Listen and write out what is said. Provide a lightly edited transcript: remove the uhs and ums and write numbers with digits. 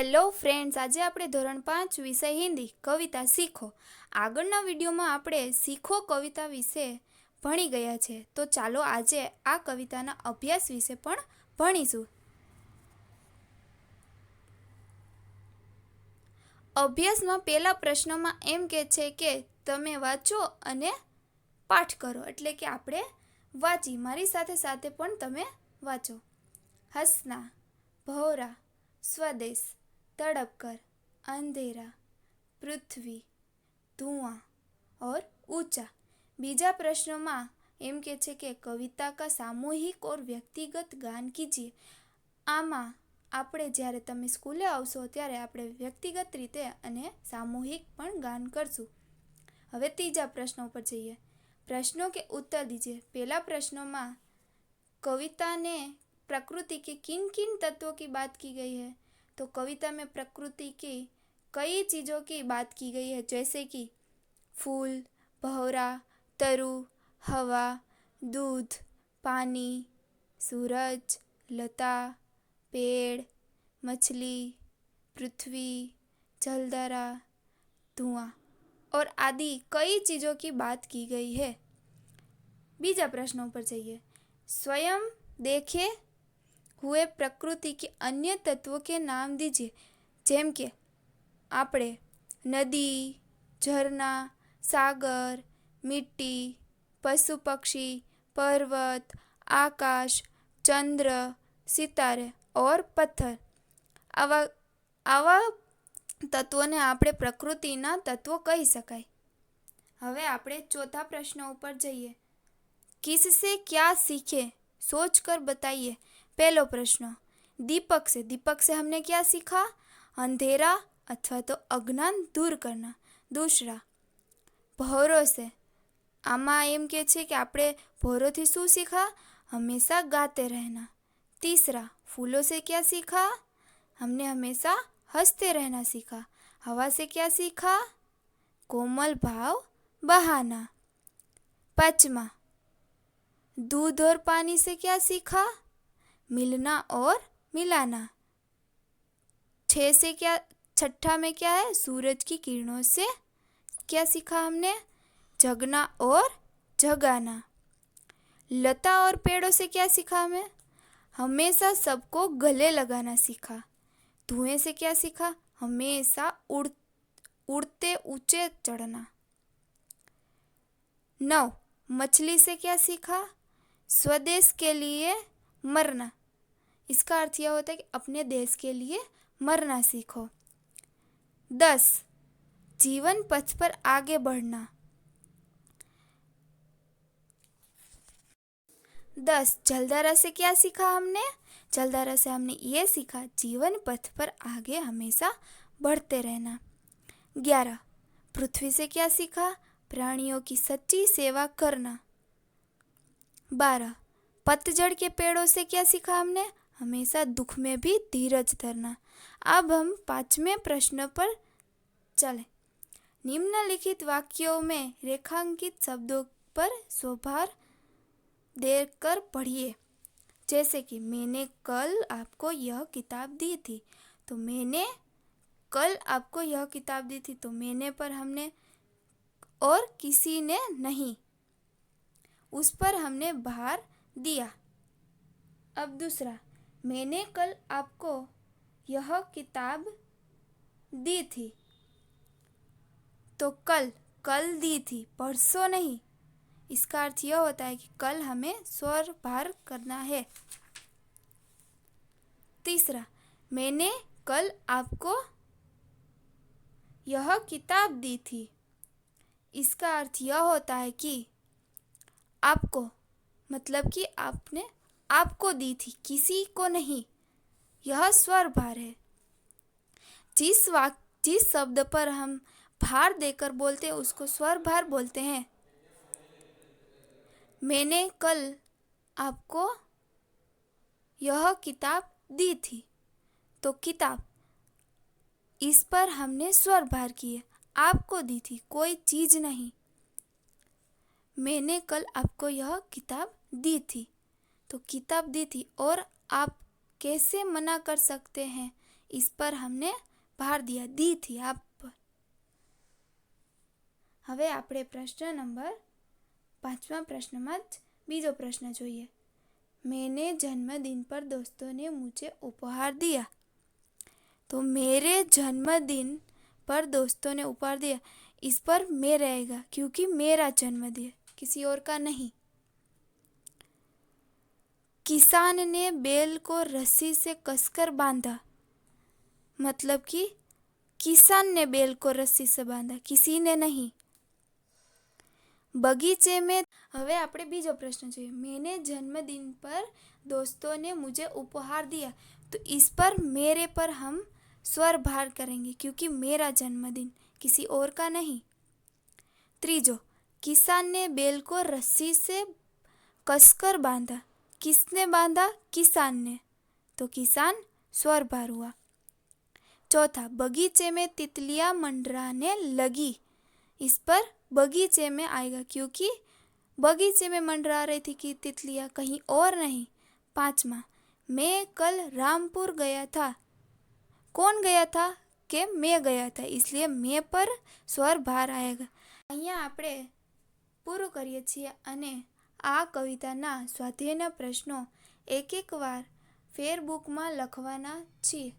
Hello friends, આજે આપણે ધોરણ 5 વિષય હિન્દી કવિતા શીખો. આગળના વિડીયોમાં આપણે શીખો કવિતા વિશે ભણી ગયા છે, તો ચાલો આજે આ કવિતાના અભ્યાસ વિશે પણ ભણીશું. અભ્યાસમાં પહેલા પ્રશ્નમાં એમ કહે છે કે તમે વાંચો અને પાઠ કરો, એટલે કે આપણે વાંચી, મારી સાથે સાથે પણ તમે વાંચો. હસના, ભૌરા, स्वदेश, तड़प कर, अंधेरा, पृथ्वी, धुआं और ऊंचा. बीजा प्रश्न में एम के छे कि कविता का सामूहिक और व्यक्तिगत गान कीजिए. आमा આપણે જ્યારે તમે સ્કૂલે આવશો ત્યારે આપણે વ્યક્તિગત રીતે અને સામૂહિક પણ ગાન કરશું. હવે ત્રીજા પ્રશ્નો પર જઈએ. પ્રશ્નો કે ઉત્તર दीजिए. पहला प्रश्नों में कविता ने प्रकृति के किन किन तत्वों की बात की गई है. तो कविता में प्रकृति की कई चीज़ों की बात की गई है, जैसे कि फूल, भौरा, तरु, हवा, दूध, पानी, सूरज, लता, पेड़, मछली, पृथ्वी, जलधारा, धुआं और आदि कई चीज़ों की बात की गई है. बीजा प्रश्नों पर जाइए. स्वयं देखे हुए प्रकृति के अन्य तत्वों के नाम दीजिए. जेम के આપણે નદી, ઝરણા, સાગર, મિટ્ટી, પશુ પક્ષી, પર્વત, આકાશ, ચંદ્ર, સિતારે और પથ્થર, આવા તત્વોને આપણે પ્રકૃતિના તત્વો કહી શકાય. હવે આપણે ચોથા પ્રશ્ન ઉપર જઈએ. किससे क्या सीखे, सोच कर बताइए. पहलो प्रश्न, दीपक से हमने क्या सीखा. अंधेरा अथवा तो अज्ञान दूर करना. दूसरा, भौरों से आमा एम के छे कि आपणे भौरों थी शू सीखा. हमेशा गाते रहना. तीसरा, फूलों से क्या सीखा. हमने हमेशा हंसते रहना सीखा. हवा से क्या सीखा. कोमल भाव बहाना. पांचवा, दूध और पानी से क्या सीखा. मिलना और मिलाना. छठा में क्या है. सूरज की किरणों से क्या सीखा हमने. जगना और जगाना. लता और पेड़ों से क्या सीखा हमें. हमेशा सबको गले लगाना सीखा. धुएं से क्या सीखा. हमेशा उड़ते ऊंचे चढ़ना. 9, मछली से क्या सीखा. स्वदेश के लिए मरना. इसका अर्थ यह होता है कि अपने देश के लिए मरना सीखो. 10, जीवन पथ पर आगे बढ़ना. 10, जलधारा से क्या सीखा हमने. जलधारा से हमने ये सीखा जीवन पथ पर आगे हमेशा बढ़ते रहना. 11, पृथ्वी से क्या सीखा. प्राणियों की सच्ची सेवा करना. 12, पतझड़ के पेड़ों से क्या सीखा हमने. हमेशा दुख में भी धीरज धरना. अब हम 5वें प्रश्न पर चलें. निम्नलिखित वाक्यों में रेखांकित शब्दों पर स्वभार देकर पढ़िए. जैसे कि मैंने कल आपको यह किताब दी थी. तो मैंने कल आपको यह किताब दी थी, तो मैंने पर हमने और किसी ने नहीं, उस पर हमने भार दिया. अब दूसरा, मैंने कल आपको यह किताब दी थी. तो कल दी थी, परसों नहीं. इसका अर्थ यह होता है कि कल हमें स्वर भार करना है. तीसरा, मैंने कल आपको यह किताब दी थी. इसका अर्थ यह होता है कि आपको, मतलब कि आपने आपको दी थी, किसी को नहीं. यह स्वर भार है. जिस शब्द पर हम भार देकर बोलते हैं उसको स्वर भार बोलते हैं. मैंने कल आपको यह किताब दी थी. तो किताब, इस पर हमने स्वर भार किए. आपको दी थी, कोई चीज नहीं. मैंने कल आपको यह किताब दी थी. तो किताब दी थी और आप कैसे मना कर सकते हैं. इस पर हमने भार दिया, दी थी आप पर। હવે આપણે પ્રશ્ન નંબર 5મા પ્રશ્નમાં જ બીજો પ્રશ્ન જોઈએ। मैंने जन्मदिन पर दोस्तों ने मुझे उपहार दिया। तो मेरे जन्मदिन पर दोस्तों ने उपहार दिया, इस पर मैं रहेगा क्योंकि मेरा जन्मदिन, किसी और का नहीं। किसान ने बैल को रस्सी से कसकर बांधा, मतलब कि किसान ने बैल को रस्सी से बांधा, किसी ने नहीं। बगीचे में, હવે આપણે બીજો પ્રશ્ન જોઈએ। मैंने जन्मदिन पर दोस्तों ने मुझे उपहार दिया, तो इस पर मेरे पर हम स्वर भार करेंगे क्योंकि मेरा जन्मदिन, किसी और का नहीं। तीजो, किसान ने बैल को रस्सी से कसकर बांधा, किसने बांधा? किसान ने, तो किसान स्वर भार हुआ। चौथा, बगीचे में तितलियां मंडराने लगी, इस पर बगीचे में आएगा क्योंकि बगीचे में मंडरा रही थी कि तितलियां, कहीं और नहीं। पांचवा, मैं कल रामपुर गया था, कौन गया था? कि मैं गया था, इसलिए मैं पर स्वर भार आएगा। અહીંયા આપણે પૂરું કરીએ છીએ અને આ કવિતાના સ્વાધ્યાયના પ્રશ્નો એક વાર ફેરબુકમાં લખવાના છીએ।